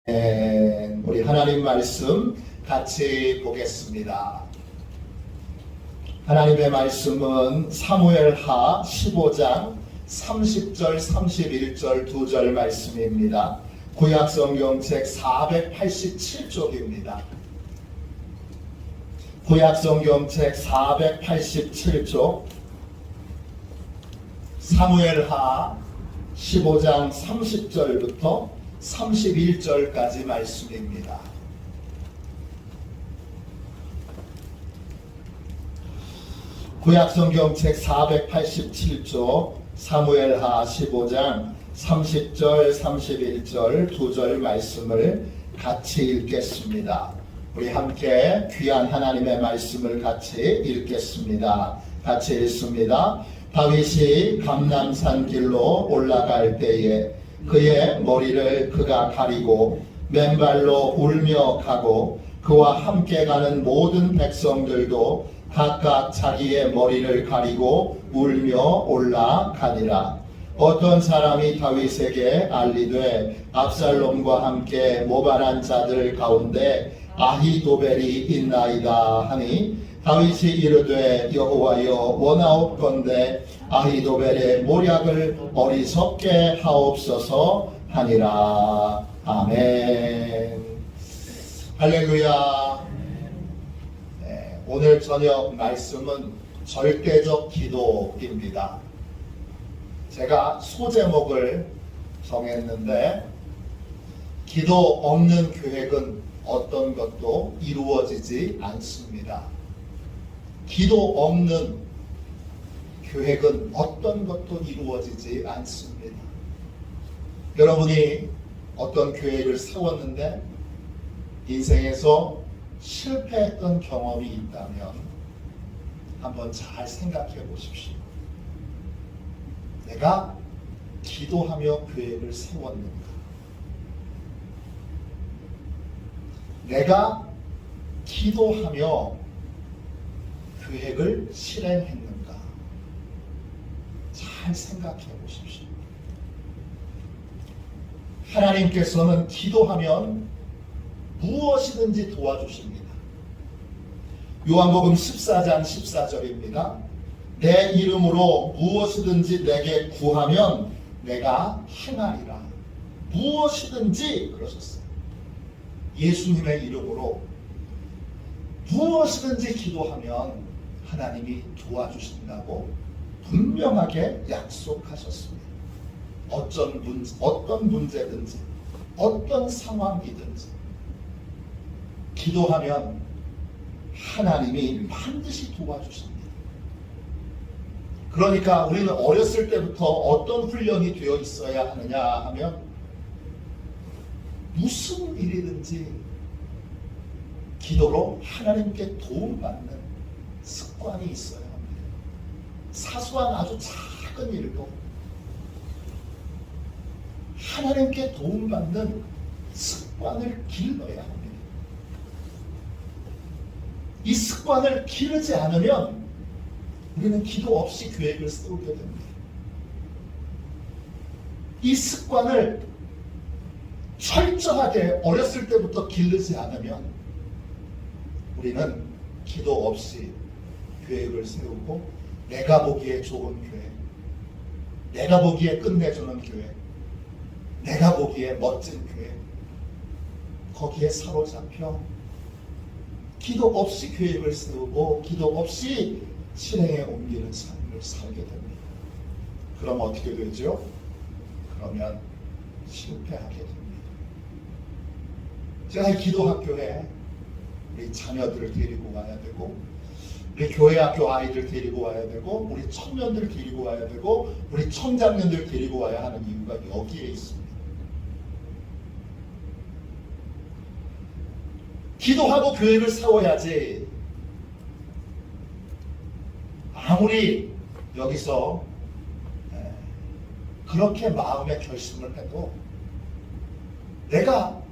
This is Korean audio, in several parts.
우리 하나님 말씀 같이 보겠습니다. 하나님의 말씀은 사무엘하 15장 30절 31절 2절 말씀입니다. 구약성경책 487쪽입니다. 구약성경책 487쪽 사무엘하 15장 30절부터 31절까지 말씀입니다. 구약성경책 487쪽 사무엘하 15장 30절 31절 2절 말씀을 같이 읽겠습니다. 우리 함께 귀한 하나님의 말씀을 같이 읽겠습니다. 같이 읽습니다. 다윗이 감람산 길로 올라갈 때에 그의 머리를 그가 가리고 맨발로 울며 가고 그와 함께 가는 모든 백성들도 각각 자기의 머리를 가리고 울며 올라가니라. 어떤 사람이 다윗에게 알리되 압살롬과 함께 모반한 자들 가운데 아히도벨이 있나이다 하니 다윗이 이르되 여호와여 원하옵건대 아히도벨의 모략을 어리석게 하옵소서 하니라. 아멘. 할렐루야. 오늘 저녁 말씀은 절대적 기도입니다. 제가 소제목을 정했는데 기도 없는 계획은 어떤 것도 이루어지지 않습니다. 기도 없는 계획은 어떤 것도 이루어지지 않습니다. 여러분이 어떤 계획을 세웠는데 인생에서 실패했던 경험이 있다면 한번 잘 생각해 보십시오. 내가 기도하며 계획을 세웠는가? 내가 기도하며 계획을 실행했는가? 잘 생각해 보십시오. 하나님께서는 기도하면 무엇이든지 도와주십니다. 요한복음 14장 14절입니다. 내 이름으로 무엇이든지 내게 구하면 내가 행하리라. 무엇이든지 그러셨어요. 예수님의 이름으로 무엇이든지 기도하면 하나님이 도와주신다고 분명하게 약속하셨습니다. 어떤 문제든지 어떤 상황이든지 기도하면 하나님이 반드시 도와주십니다. 그러니까 우리는 어렸을 때부터 어떤 훈련이 되어 있어야 하느냐 하면 무슨 일이든지 기도로 하나님께 도움받는 습관이 있어야 합니다. 사소한 아주 작은 일도 하나님께 도움받는 습관을 길러야 합니다. 이 습관을 기르지 않으면 우리는 기도 없이 계획을 세우게 됩니다. 이 습관을 철저하게 어렸을 때부터 기르지 않으면 우리는 기도 없이 계획을 세우고 내가 보기에 좋은 계획, 내가 보기에 끝내주는 계획, 내가 보기에 멋진 계획, 거기에 사로잡혀 기도 없이 계획을 세우고 기도 없이 실행에 옮기는 삶을 살게 됩니다. 그럼 어떻게 되죠? 그러면 실패하게 됩니다. 제가 이 기도학교에 우리 자녀들을 데리고 와야 되고 우리 교회학교 아이들 데리고 와야 되고 우리 청년들 데리고 와야 되고 우리 청장년들 데리고 와야 하는 이유가 여기에 있습니다. 기도하고 계획을 세워야지. 아무리 여기서 그렇게 마음의 결심을 해도 내가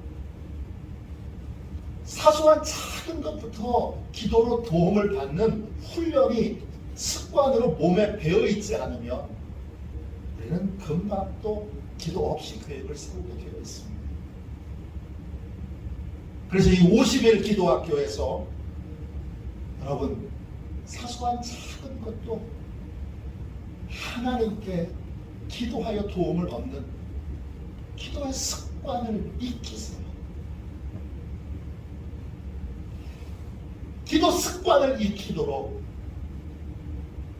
사소한 작은 것부터 기도로 도움을 받는 훈련이 습관으로 몸에 배어있지 않으면 우리는 금방 또 기도 없이 계획을 세우게 되어 있습니다. 그래서 이 50일 기도학교에서 여러분 사소한 작은 것도 하나님께 기도하여 도움을 얻는 기도의 습관을 익히세요. 기도 습관을 익히도록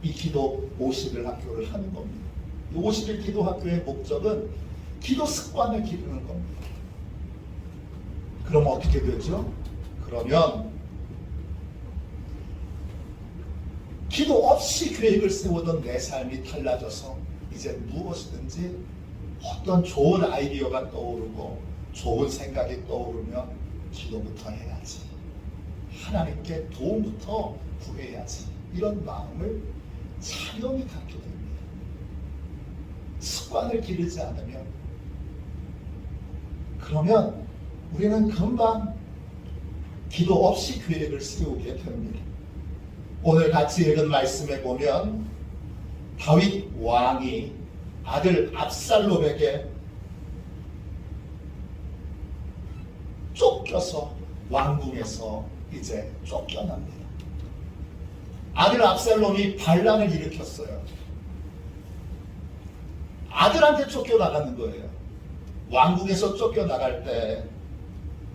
이 기도 50일 학교를 하는 겁니다. 이 50일 기도 학교의 목적은 기도 습관을 기르는 겁니다. 그럼 어떻게 되죠? 그러면 기도 없이 계획을 세우던 내 삶이 달라져서 이제 무엇이든지 어떤 좋은 아이디어가 떠오르고 좋은 생각이 떠오르면 기도부터 해야지, 하나님께 도움부터 구해야지, 이런 마음을 자연히 갖게 됩니다. 습관을 기르지 않으면, 그러면 우리는 금방 기도 없이 계획을 세우게 됩니다. 오늘 같이 읽은 말씀에 보면 다윗 왕이 아들 압살롬에게 쫓겨서 왕궁에서 이제 쫓겨납니다. 아들 압살롬이 반란을 일으켰어요. 아들한테 쫓겨나가는 거예요. 왕궁에서 쫓겨나갈 때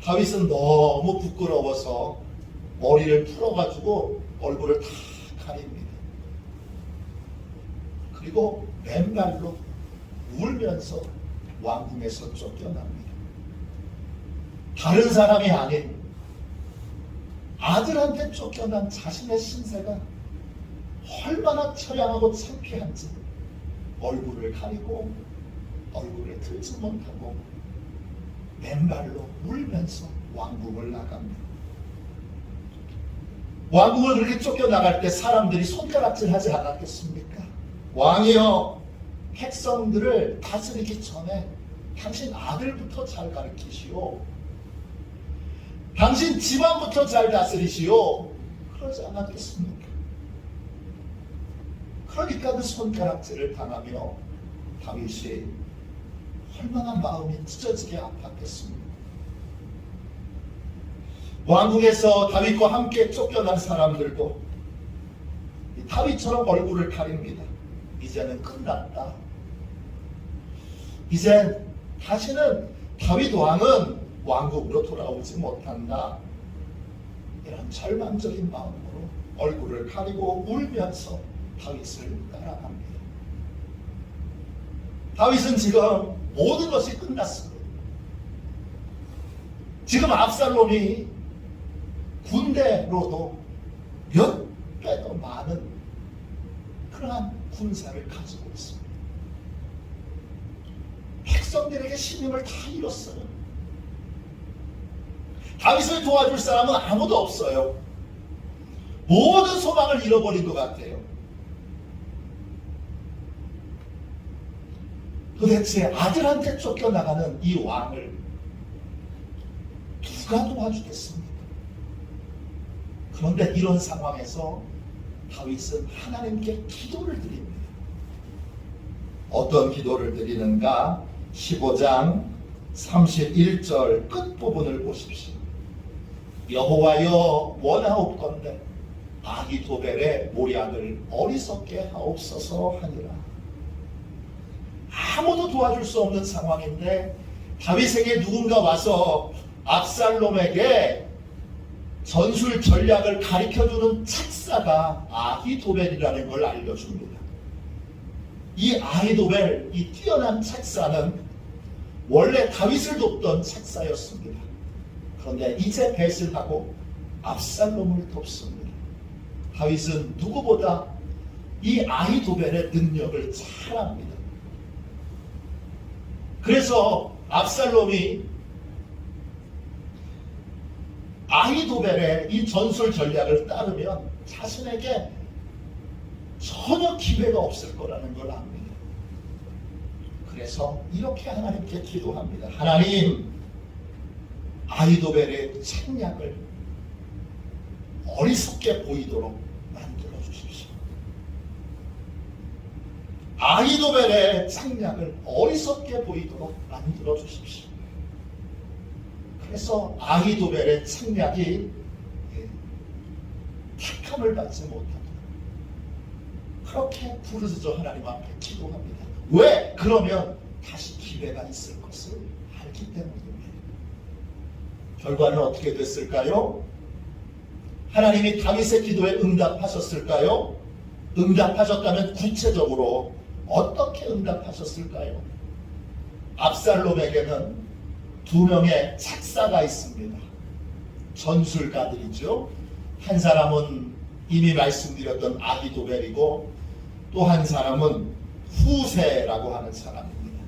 다윗은 너무 부끄러워서 머리를 풀어가지고 얼굴을 다 가립니다. 그리고 맨발로 울면서 왕궁에서 쫓겨납니다. 다른 사람이 아닌 아들한테 쫓겨난 자신의 신세가 얼마나 처량하고 창피한지 얼굴을 가리고 얼굴에 들지 못하고 맨발로 울면서 왕궁을 나갑니다. 왕궁을 그렇게 쫓겨나갈 때 사람들이 손가락질 하지 않았겠습니까? 왕이여, 백성들을 다스리기 전에 당신 아들부터 잘 가르치시오, 당신 집안부터 잘 다스리시오, 그러지 않았겠습니까? 그러니까 그 손가락질을 당하며 다윗이 얼마나 마음이 찢어지게 아팠겠습니까? 왕궁에서 다윗과 함께 쫓겨난 사람들도 다윗처럼 얼굴을 가립니다. 이제는 끝났다. 이젠 다시는 다윗 왕은 왕국으로 돌아오지 못한다. 이런 절망적인 마음으로 얼굴을 가리고 울면서 다윗을 따라갑니다. 다윗은 지금 모든 것이 끝났습니다. 지금 압살롬이 군대로도 몇 배 더 많은 그러한 군사를 가지고 있습니다. 백성들에게 신임을 다 잃었어요. 다윗을 도와줄 사람은 아무도 없어요. 모든 소망을 잃어버린 것 같아요. 도대체 아들한테 쫓겨나가는 이 왕을 누가 도와주겠습니까? 그런데 이런 상황에서 다윗은 하나님께 기도를 드립니다. 어떤 기도를 드리는가? 15장 31절 끝부분을 보십시오. 여호와여, 원하옵건대 아히도벨의 모략을 어리석게 하옵소서 하니라. 아무도 도와줄 수 없는 상황인데 다윗에게 누군가 와서 압살롬에게 전술 전략을 가르쳐주는 책사가 아히도벨이라는 걸 알려줍니다. 이 아히도벨, 이 뛰어난 책사는 원래 다윗을 돕던 책사였습니다. 그런데 이제 배신하고 압살롬을 돕습니다. 다윗은 누구보다 이 아히도벨의 능력을 잘 압니다. 그래서 압살롬이 아히도벨의 이 전술 전략을 따르면 자신에게 전혀 기회가 없을 거라는 걸 압니다. 그래서 이렇게 하나님께 기도합니다. 하나님, 아히도벨의 책략을 어리석게 보이도록 만들어 주십시오. 아히도벨의 책략을 어리석게 보이도록 만들어 주십시오. 그래서 아히도벨의 책략이 택함을 받지 못합니다. 그렇게 부르짖어 하나님 앞에 기도합니다. 왜? 그러면 다시 기회가 있을 것을 알기 때문입니다. 결과는 어떻게 됐을까요? 하나님이 다윗의 기도에 응답하셨을까요? 응답하셨다면 구체적으로 어떻게 응답하셨을까요? 압살롬에게는 두 명의 책사가 있습니다. 전술가들이죠. 한 사람은 이미 말씀드렸던 아히도벨이고 또 한 사람은 후세라고 하는 사람입니다.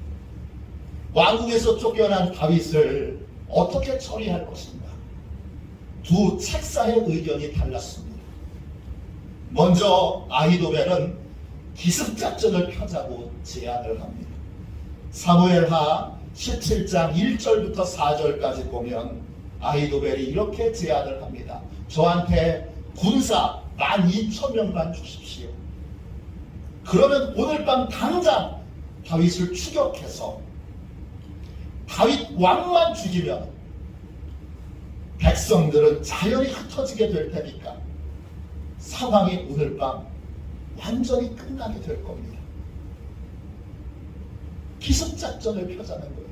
왕국에서 쫓겨난 다윗을 어떻게 처리할 것인가? 두 책사의 의견이 달랐습니다. 먼저 아히도벨은 기습작전을 펴자고 제안을 합니다. 사무엘하 17장 1절부터 4절까지 보면 아히도벨이 이렇게 제안을 합니다. 저한테 군사 12,000명만 주십시오. 그러면 오늘 밤 당장 다윗을 추격해서 다윗 왕만 죽이면 백성들은 자연히 흩어지게 될 테니까 상황이 오늘 밤 완전히 끝나게 될 겁니다. 기습작전을 펴자는 거예요.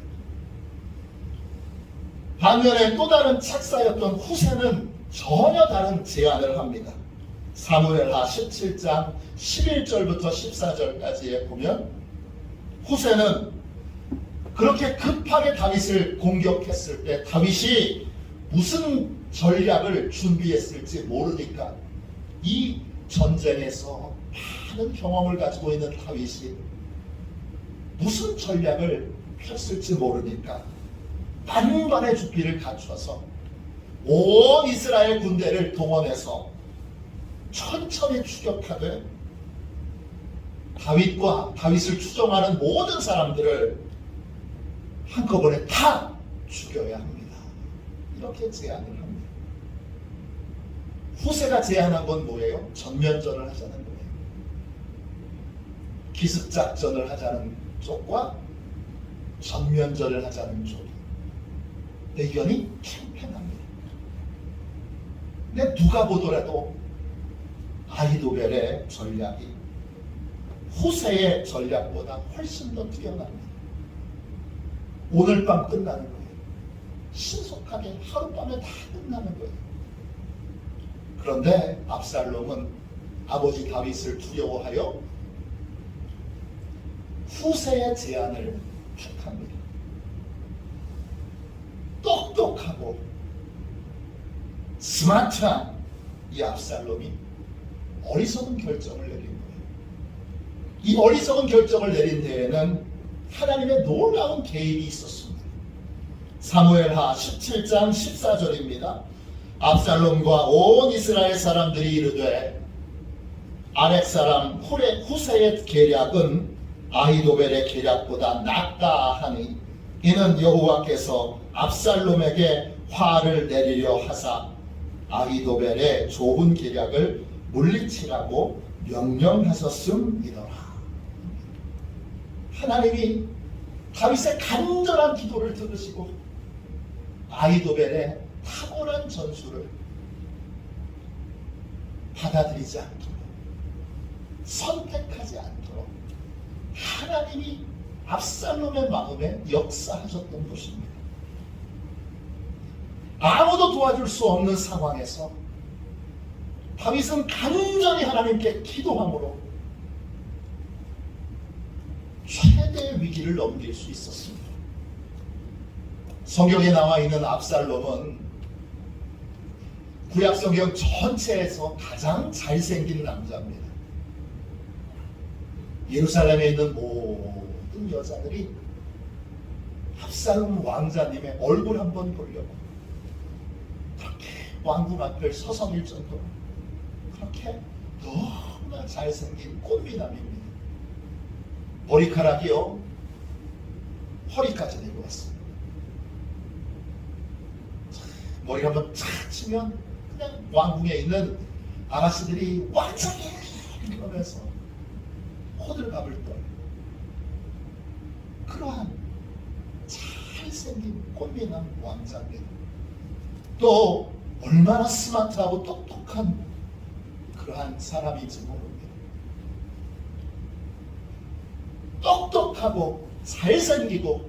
반면에 또 다른 책사였던 후세는 전혀 다른 제안을 합니다. 사무엘하 17장 11절부터 14절까지에 보면 후세는 그렇게 급하게 다윗을 공격했을 때 다윗이 무슨 전략을 준비했을지 모르니까 이 전쟁에서 많은 경험을 가지고 있는 다윗이 무슨 전략을 폈을지 모르니까 만반의 준비를 갖춰서 온 이스라엘 군대를 동원해서 천천히 추격하되 다윗을 추종하는 모든 사람들을 한꺼번에 다 죽여야 합니다. 이렇게 제안을 합니다. 후세가 제안한 건 뭐예요? 전면전을 하자는 거예요. 기습작전을 하자는 쪽과 전면전을 하자는 쪽이 의견이 팽팽합니다. 근데 누가 보더라도 아히도벨의 전략이 후세의 전략보다 훨씬 더 뛰어납니다. 오늘 밤 끝나는 거예요. 신속하게 하룻밤에 다 끝나는 거예요. 그런데 압살롬은 아버지 다윗을 두려워하여 후세의 제안을 택합니다. 똑똑하고 스마트한 이 압살롬이 어리석은 결정을 내린 거예요. 이 어리석은 결정을 내린 데에는 하나님의 놀라운 개입이 있었습니다. 사무엘하 17장 14절입니다. 압살롬과 온 이스라엘 사람들이 이르되 아렉 사람 후세의 계략은 아히도벨의 계략보다 낫다 하니 이는 여호와께서 압살롬에게 화를 내리려 하사 아히도벨의 좋은 계략을 물리치라고 명령하셨음이더라. 하나님이 다윗의 간절한 기도를 들으시고 아히도벨의 탁월한 전술을 받아들이지 않도록 선택하지 않도록 하나님이 압살롬의 마음에 역사하셨던 것입니다. 아무도 도와줄 수 없는 상황에서 다윗은 간절히 하나님께 기도함으로 최대의 위기를 넘길 수 있었습니다. 성경에 나와 있는 압살롬은 구약 성경 전체에서 가장 잘생긴 남자입니다. 예루살렘에 있는 모든 여자들이 압살롬 왕자님의 얼굴 한번 보려고 그렇게 왕궁 앞을 서성일 정도로 그렇게 너무나 잘생긴 꽃미남입니다. 머리카락이요 허리까지 내려왔습니다. 머리 한번 착 치면 그냥 왕궁에 있는 아가씨들이 왕자님 이러면서 호들갑을 떨 그러한 잘생긴 꽃미남 왕자입니다. 또 얼마나 스마트하고 똑똑한 그러한 사람인지 모릅니다. 똑똑하고 잘생기고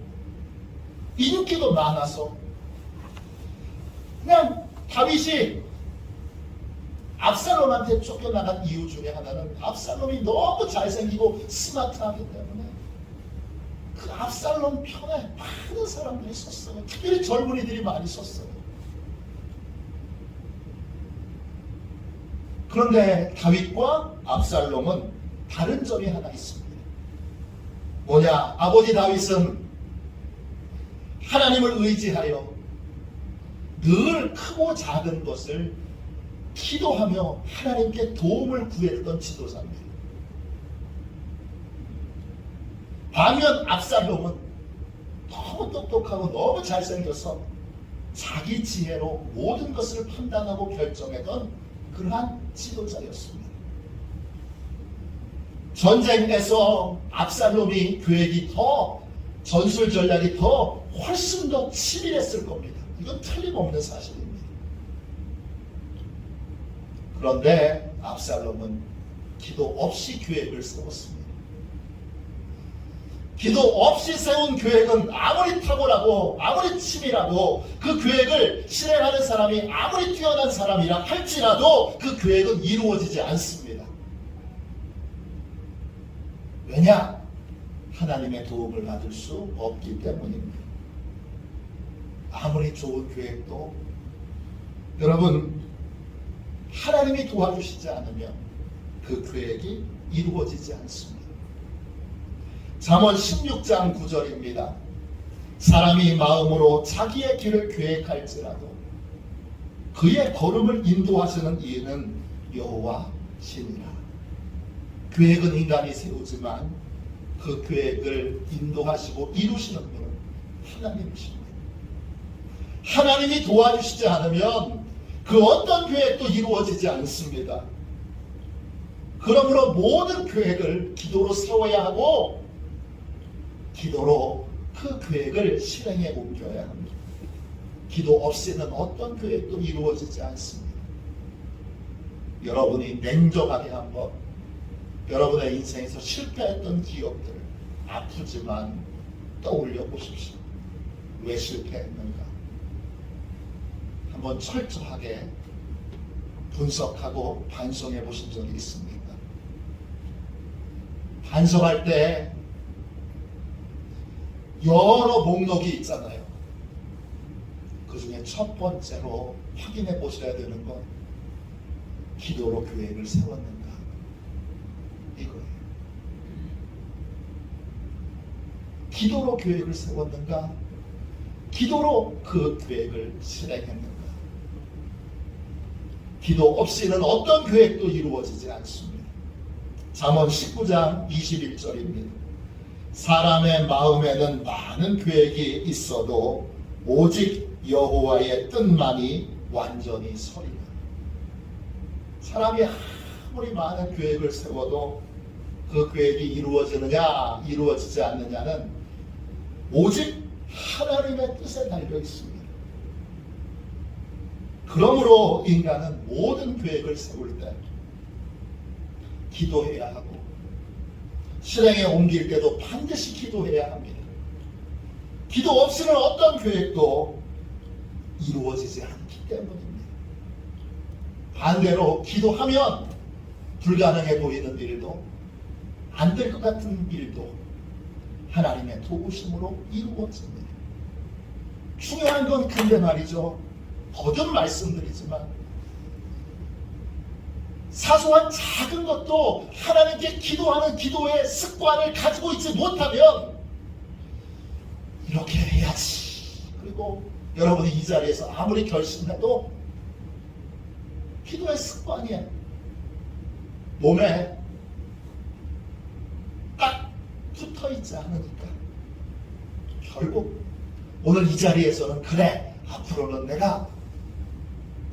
인기도 많아서 그냥 다윗이 압살롬한테 쫓겨나간 이유 중에 하나는 압살롬이 너무 잘생기고 스마트하기 때문에 그 압살롬 편에 많은 사람들이 섰어요. 특별히 젊은이들이 많이 섰어요. 그런데 다윗과 압살롬은 다른 점이 하나 있습니다. 뭐냐? 아버지 다윗은 하나님을 의지하여 늘 크고 작은 것을 기도하며 하나님께 도움을 구했던 지도자입니다. 반면 압살롬은 너무 똑똑하고 너무 잘생겨서 자기 지혜로 모든 것을 판단하고 결정했던 그러한 지도자였습니다. 전쟁에서 압살롬이 계획이 더 전술 전략이 더 훨씬 더 치밀했을 겁니다. 이건 틀림없는 사실입니다. 그런데 압살롬은 기도 없이 계획을 세웠습니다. 기도 없이 세운 계획은 아무리 탁월하고 아무리 치밀하고 그 계획을 실행하는 사람이 아무리 뛰어난 사람이라 할지라도 그 계획은 이루어지지 않습니다. 왜냐? 하나님의 도움을 받을 수 없기 때문입니다. 아무리 좋은 계획도 여러분 하나님이 도와주시지 않으면 그 계획이 이루어지지 않습니다. 잠언 16장 9절입니다. 사람이 마음으로 자기의 길을 계획할지라도 그의 걸음을 인도하시는 이는 여호와시니라. 계획은 인간이 세우지만 그 계획을 인도하시고 이루시는 분은 하나님이십니다. 하나님이 도와주시지 않으면 그 어떤 계획도 이루어지지 않습니다. 그러므로 모든 계획을 기도로 세워야 하고 기도로 그 계획을 실행에 옮겨야 합니다. 기도 없이는 어떤 계획도 이루어지지 않습니다. 여러분이 냉정하게 한번 여러분의 인생에서 실패했던 기억들 아프지만 떠올려 보십시오. 왜 실패했는가? 한번 철저하게 분석하고 반성해 보신 적이 있습니까? 반성할 때 여러 목록이 있잖아요. 그 중에 첫 번째로 확인해 보셔야 되는 건 기도로 계획을 세웠는가 이거예요. 기도로 계획을 세웠는가? 기도로 그 계획을 실행했는가? 기도 없이는 어떤 계획도 이루어지지 않습니다. 잠언 19장 21절입니다. 사람의 마음에는 많은 계획이 있어도 오직 여호와의 뜻만이 완전히 서리라. 사람이 아무리 많은 계획을 세워도 그 계획이 이루어지느냐 이루어지지 않느냐는 오직 하나님의 뜻에 달려 있습니다. 그러므로 인간은 모든 계획을 세울 때 기도해야 하고 실행에 옮길 때도 반드시 기도해야 합니다. 기도 없이는 어떤 계획도 이루어지지 않기 때문입니다. 반대로 기도하면 불가능해 보이는 일도 안 될 것 같은 일도 하나님의 도우심으로 이루어집니다. 중요한 건 근데 말이죠. 거듭 말씀드리지만 사소한 작은 것도 하나님께 기도하는 기도의 습관을 가지고 있지 못하면 이렇게 해야지. 그리고 여러분이 이 자리에서 아무리 결심해도 기도의 습관이 몸에 딱 붙어있지 않으니까 결국 오늘 이 자리에서는 그래 앞으로는 내가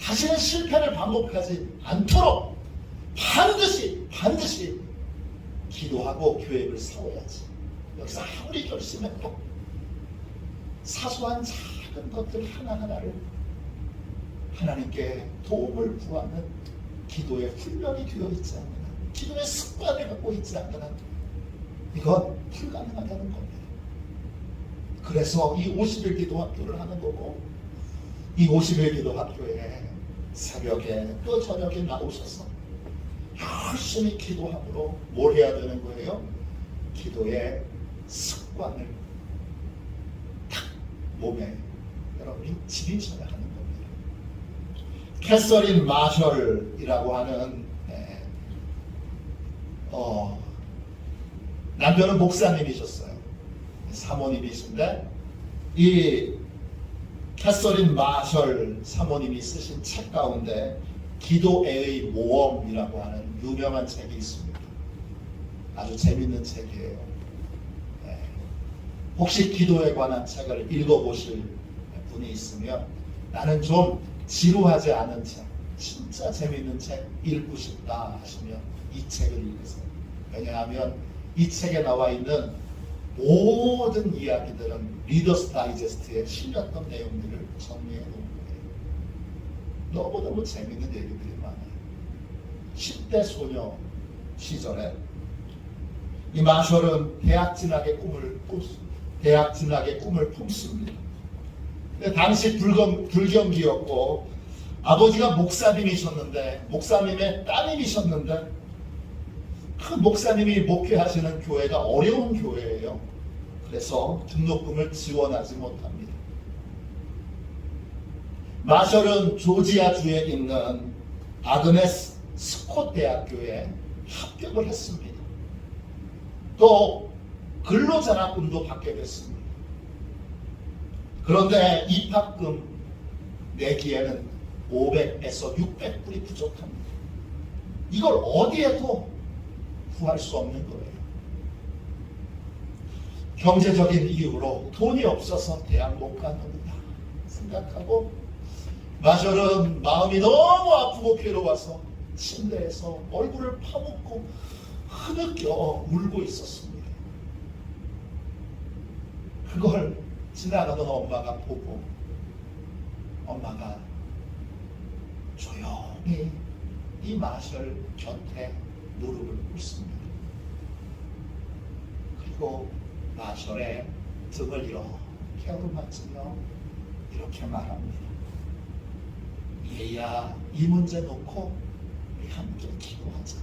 다시는 실패를 반복하지 않도록 반드시 기도하고 계획을 세워야지. 여기서 아무리 결심해도 사소한 작은 것들 하나하나를 하나님께 도움을 구하는 기도의 훈련이 되어 있지 않느냐, 기도의 습관을 갖고 있지 않느냐, 이건 불가능하다는 겁니다. 그래서 이 50일 기도 학교를 하는 거고, 이 50일 기도 학교에 새벽에 또 저녁에 나오셔서 열심히 기도함으로 뭘 해야 되는 거예요? 기도의 습관을 딱 몸에 여러분이 지니셔야 하는 겁니다. 캐서린 마셜이라고 하는 남편은 목사님이셨어요. 사모님이신데 이 캐서린 마셜 사모님이 쓰신 책 가운데 기도의 모험이라고 하는 유명한 책이 있습니다. 아주 재밌는 책이에요. 혹시 기도에 관한 책을 읽어보실 분이 있으면 나는 좀 지루하지 않은 책, 진짜 재밌는 책 읽고 싶다 하시면 이 책을 읽으세요. 왜냐하면 이 책에 나와 있는 모든 이야기들은 리더스 다이제스트에 실렸던 내용들을 정리해 놓은 거예요. 너무너무 재밌는 얘기들이 많아요. 10대 소녀 시절에 이 마셜은 대학 진학의 꿈을 품습니다. 근데 당시 불경기였고 아버지가 목사님이셨는데, 목사님의 따님이셨는데, 그 목사님이 목회하시는 교회가 어려운 교회예요. 그래서 등록금을 지원하지 못합니다. 마셜은 조지아주에 있는 아그네스 스콧 대학교에 합격을 했습니다. 또 근로장학금도 받게 됐습니다. 그런데 입학금 내기에는 500에서 600불이 부족합니다. 이걸 어디에도 구할 수 없는 거예요. 경제적인 이유로 돈이 없어서 대학 못 가는구나 생각하고 마셜은 마음이 너무 아프고 괴로워서 침대에서 얼굴을 파묻고 흐느껴 울고 있었습니다. 그걸 지나가던 엄마가 보고 엄마가 조용히 이 마셜 곁에 무릎을 꿇습니다. 그리고 마셜의 등을 이렇게 어루만지며 이렇게 말합니다. 얘야, 이 문제 놓고 우리 함께 기도하자.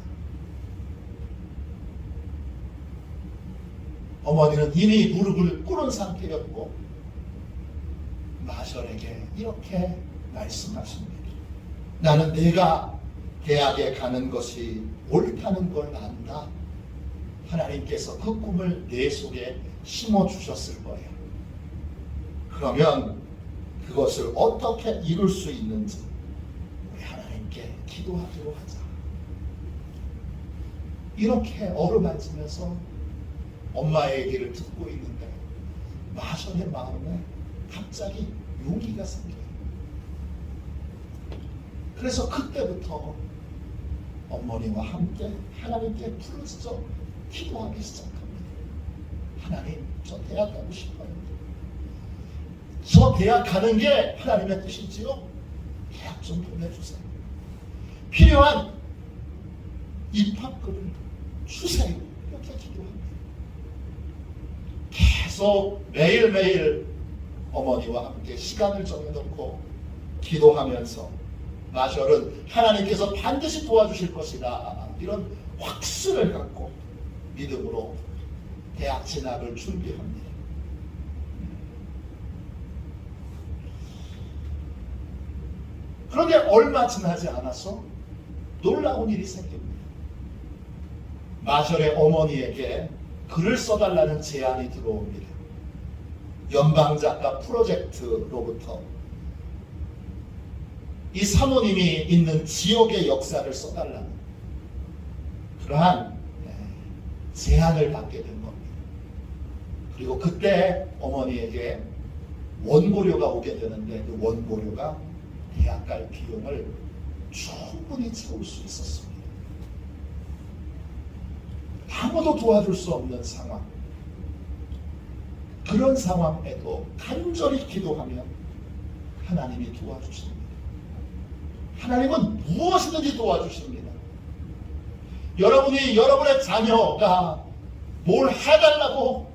어머니는 이미 무릎을 꿇은 상태였고 마셜에게 이렇게 말씀하십니다. 나는 내가 대학에 가는 것이 옳다는 걸 안다. 하나님께서 그 꿈을 내 속에 심어주셨을 거예요. 그러면 그것을 어떻게 이룰 수 있는지 우리 하나님께 기도하기로 하자. 이렇게 어루만지면서 엄마의 얘기를 듣고 있는데 마셜의 마음에 갑자기 용기가 생겨요. 그래서 그때부터 어머니와 함께 하나님께 부르짖어 기도하기 시작합니다. 하나님, 저 대학 가고 싶어요. 저 대학 가는 게 하나님의 뜻이지요? 대학 좀 보내주세요. 필요한 입학금을 주세요. 이렇게 기도합니다. 계속 매일매일 어머니와 함께 시간을 정해놓고 기도하면서 마셜은 하나님께서 반드시 도와주실 것이다, 이런 확신을 갖고 믿음으로 대학 진학을 준비합니다. 그런데 얼마 지나지 않아서 놀라운 일이 생깁니다. 마셜의 어머니에게 글을 써달라는 제안이 들어옵니다. 연방작가 프로젝트로부터 이 사모님이 있는 지역의 역사를 써달라는 그러한 제안을 받게 된 겁니다. 그리고 그때 어머니에게 원고료가 오게 되는데 그 원고료가 대학 갈 비용을 충분히 채울 수 있었습니다. 아무도 도와줄 수 없는 상황. 그런 상황에도 간절히 기도하면 하나님이 도와주십니다. 하나님은 무엇이든지 도와주십니다. 여러분이 여러분의 자녀가 뭘 해달라고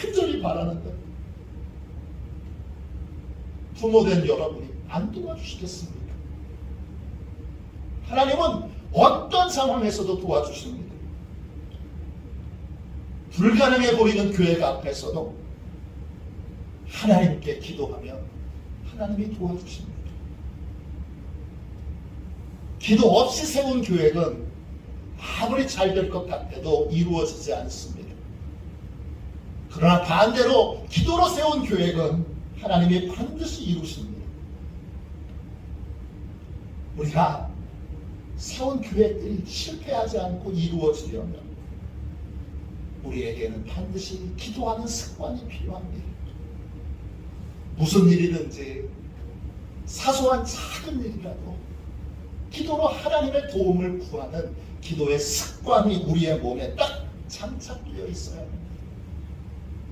간절히 바라는데 부모된 여러분이 안 도와주시겠습니까? 하나님은 어떤 상황에서도 도와주십니다. 불가능해 보이는 교회 앞에서도 하나님께 기도하면 하나님이 도와주십니다. 기도 없이 세운 계획은 아무리 잘 될 것 같아도 이루어지지 않습니다. 그러나 반대로 기도로 세운 계획은 하나님이 반드시 이루십니다. 우리가 세운 계획들이 실패하지 않고 이루어지려면 우리에게는 반드시 기도하는 습관이 필요합니다. 무슨 일이든지 사소한 작은 일이라도 기도로 하나님의 도움을 구하는 기도의 습관이 우리의 몸에 딱 장착되어 있어야 합니다.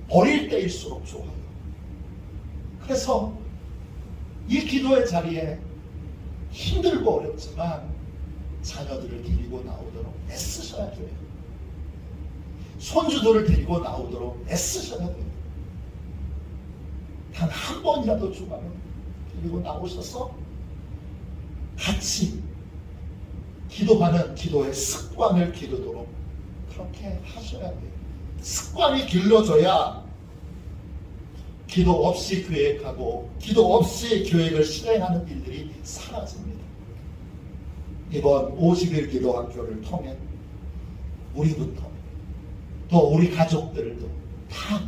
어릴 때일수록 좋아요. 그래서 이 기도의 자리에 힘들고 어렵지만 자녀들을 데리고 나오도록 애쓰셔야 돼요. 손주들을 데리고 나오도록 애쓰셔야 돼요. 단 한 번이라도 주가면 데리고 나오셔서 같이 기도하는 기도의 습관을 기르도록 그렇게 하셔야 돼요. 습관이 길러져야 기도 없이 계획하고 기도 없이 계획을 실행하는 일들이 사라집니다. 이번 50일 기도학교를 통해 우리부터 또 우리 가족들도 다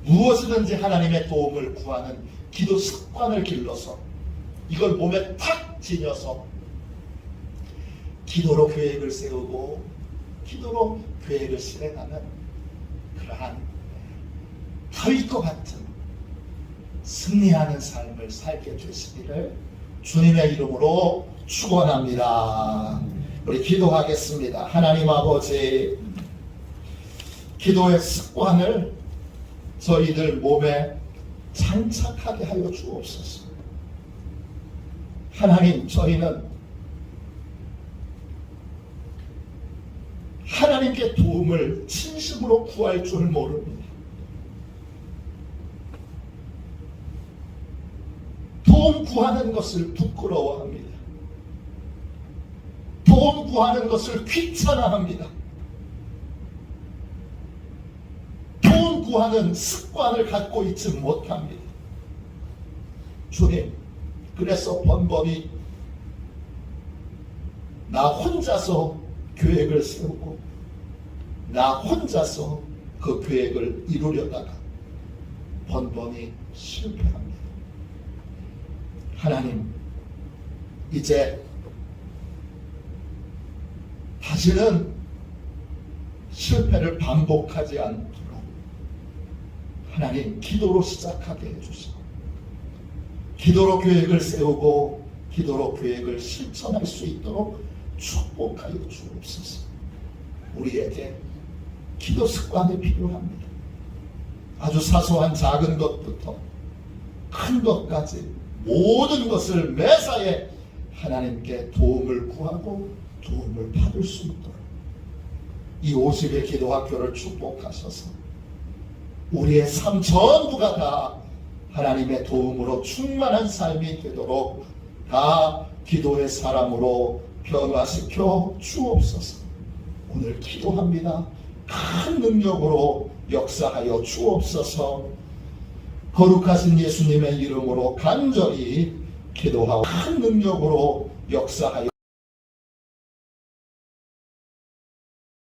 무엇이든지 하나님의 도움을 구하는 기도 습관을 길러서 이걸 몸에 탁 지녀서 기도로 계획을 세우고 기도로 계획을 실행하는 그러한 다윗과 같은 승리하는 삶을 살게 되시기를 주님의 이름으로 축원합니다. 우리 기도하겠습니다. 하나님 아버지, 기도의 습관을 저희들 몸에 장착하게 하여 주옵소서. 하나님, 저희는 하나님께 도움을 진심으로 구할 줄 모릅니다. 도움 구하는 것을 부끄러워합니다. 도움 구하는 것을 귀찮아합니다. 도움 구하는 습관을 갖고 있지 못합니다. 주님, 그래서 번번이 나 혼자서 계획을 세우고 나 혼자서 그 계획을 이루려다가 번번이 실패합니다. 하나님, 이제 다시는 실패를 반복하지 않도록 하나님 기도로 시작하게 해주시고 기도로 계획을 세우고 기도로 계획을 실천할 수 있도록 축복하여 주옵소서. 우리에게 기도 습관이 필요합니다. 아주 사소한 작은 것부터 큰 것까지 모든 것을 매사에 하나님께 도움을 구하고 도움을 받을 수 있도록 이 50의 기도학교를 축복하셔서 우리의 삶 전부가 다 하나님의 도움으로 충만한 삶이 되도록 다 기도의 사람으로 변화시켜 주옵소서. 오늘 기도합니다. 큰 능력으로 역사하여 주옵소서. 거룩하신 예수님의 이름으로 간절히 기도하고 큰 능력으로 역사하여